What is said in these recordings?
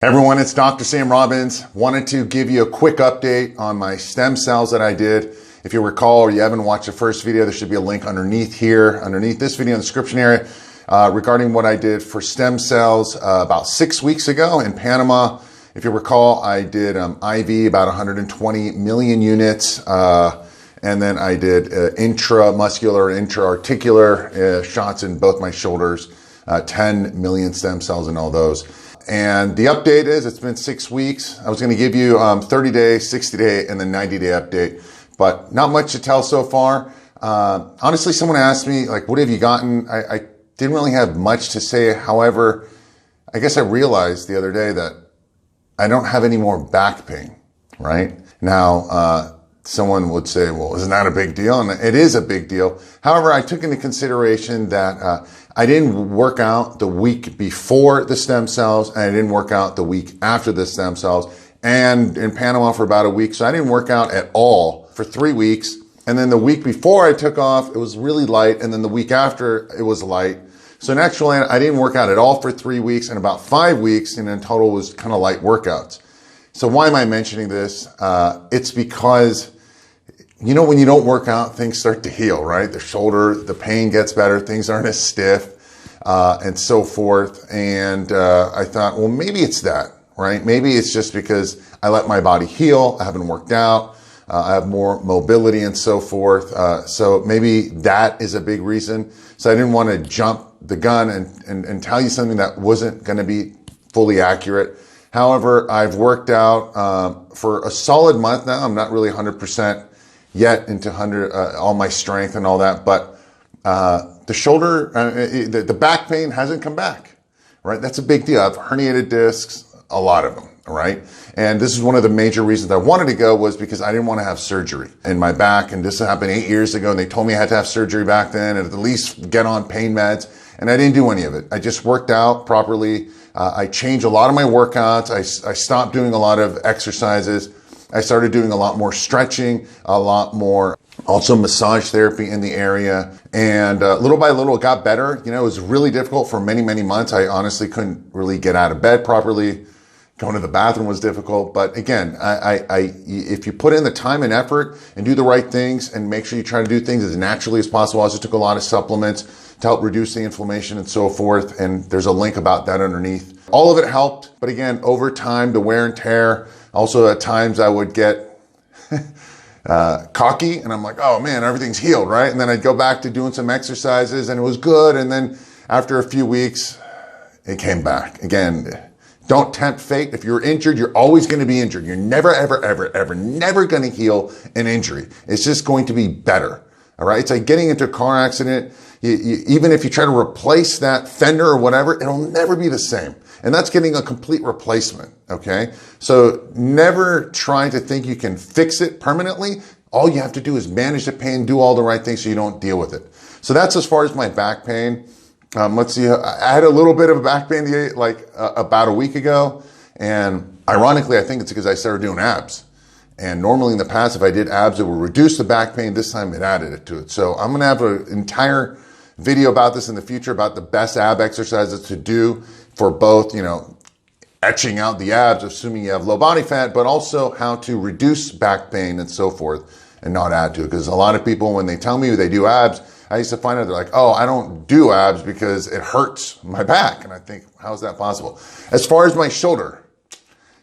Hey everyone, it's Dr. Sam Robbins. Wanted to give you a quick update on my stem cells that I did. If you recall or you haven't watched the first video, there should be a link underneath here, underneath this video in the description area, regarding what I did for stem cells about 6 weeks ago in Panama. If you recall, I did IV about 120 million units, and then I did intramuscular, intra-articular shots in both my shoulders, 10 million stem cells in all those. And the update is it's been 6 weeks. I was going to give you 30-day, 60-day, and then 90-day update, but not much to tell so far. Honestly, someone asked me, like, what have you gotten? I didn't really have much to say. However, I guess I realized the other day that I don't have any more back pain, right? Now, someone would say, well, isn't that a big deal? And it is a big deal. However, I took into consideration that I didn't work out the week before the stem cells, and I didn't work out the week after the stem cells, and in Panama for about a week. So I didn't work out at all for 3 weeks. And then the week before I took off, it was really light. And then the week after, it was light. So naturally, I didn't work out at all for 3 weeks, and about 5 weeks, and in total was kind of light workouts. So why am I mentioning this? It's because, you know, when you don't work out, things start to heal, right? The shoulder, the pain gets better, things aren't as stiff, and so forth. And I thought, well, maybe it's that, right? Maybe it's just because I let my body heal, I haven't worked out, I have more mobility and so forth. So maybe that is a big reason. So I didn't want to jump the gun and tell you something that wasn't going to be fully accurate. However, I've worked out for a solid month now. I'm not really 100% yet into all my strength and all that, but the shoulder, the back pain hasn't come back, right? That's a big deal. I have herniated discs, a lot of them, right? And this is one of the major reasons I wanted to go, was because I didn't want to have surgery in my back. And this happened 8 years ago, and they told me I had to have surgery back then and at least get on pain meds. And I didn't do any of it. I just worked out properly. I changed a lot of my workouts. I stopped doing a lot of exercises. I started doing a lot more stretching, a lot more also massage therapy in the area. And little by little, it got better. You know, it was really difficult for many, many months. I honestly couldn't really get out of bed properly. Going to the bathroom was difficult. But again, if you put in the time and effort and do the right things and make sure you try to do things as naturally as possible. I also took a lot of supplements to help reduce the inflammation and so forth. And there's a link about that underneath. All of it helped. But again, over time, the wear and tear. Also, at times I would get cocky and I'm like, oh man, everything's healed, right? And then I'd go back to doing some exercises and it was good. And then after a few weeks, it came back. Again, don't tempt fate. If you're injured, you're always going to be injured. You're never, ever, ever, ever, never going to heal an injury. It's just going to be better. All right. It's like getting into a car accident. Even if you try to replace that fender or whatever, it'll never be the same. And that's getting a complete replacement. Okay. So never try to think you can fix it permanently. All you have to do is manage the pain, do all the right things so you don't deal with it. So that's as far as my back pain. Let's see. I had a little bit of back pain about a week ago. And ironically, I think it's because I started doing abs. And normally in the past, if I did abs, it would reduce the back pain. This time it added it to it. So I'm going to have an entire video about this in the future, about the best ab exercises to do for both, you know, etching out the abs, assuming you have low body fat, but also how to reduce back pain and so forth and not add to it. Because a lot of people, when they tell me they do abs, I used to find out they're like, oh, I don't do abs because it hurts my back. And I think, how is that possible? As far as my shoulder,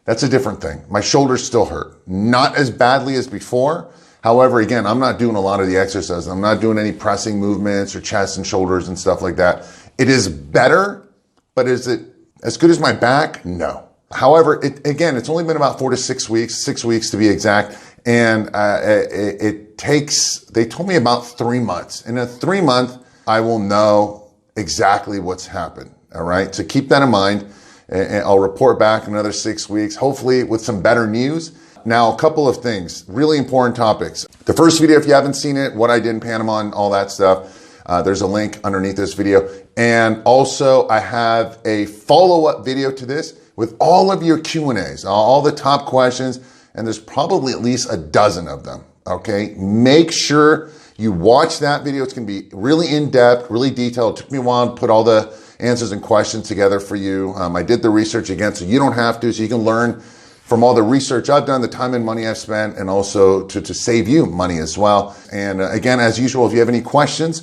that's a different thing. My shoulders still hurt. Not as badly as before. However, again, I'm not doing a lot of the exercises. I'm not doing any pressing movements or chest and shoulders and stuff like that. It is better, but is it as good as my back? No. However, it's only been about 4 to 6 weeks, 6 weeks to be exact. And it takes, they told me about 3 months. In a 3 month, I will know exactly what's happened. All right. So keep that in mind. And I'll report back in another 6 weeks, hopefully with some better news. Now, a couple of things, really important topics. The first video, if you haven't seen it, what I did in Panama and all that stuff, there's a link underneath this video. And also I have a follow-up video to this with all of your Q&As, all the top questions, and there's probably at least a dozen of them. Okay. Make sure You watch that video. It's going to be really in-depth, really detailed. It took me a while to put all the answers and questions together for you. I did the research again, so you don't have to, so you can learn from all the research I've done, the time and money I've spent, and also to save you money as well. And again, as usual, if you have any questions,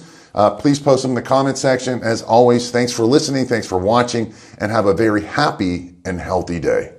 please post them in the comment section. As always, thanks for listening, thanks for watching, and have a very happy and healthy day.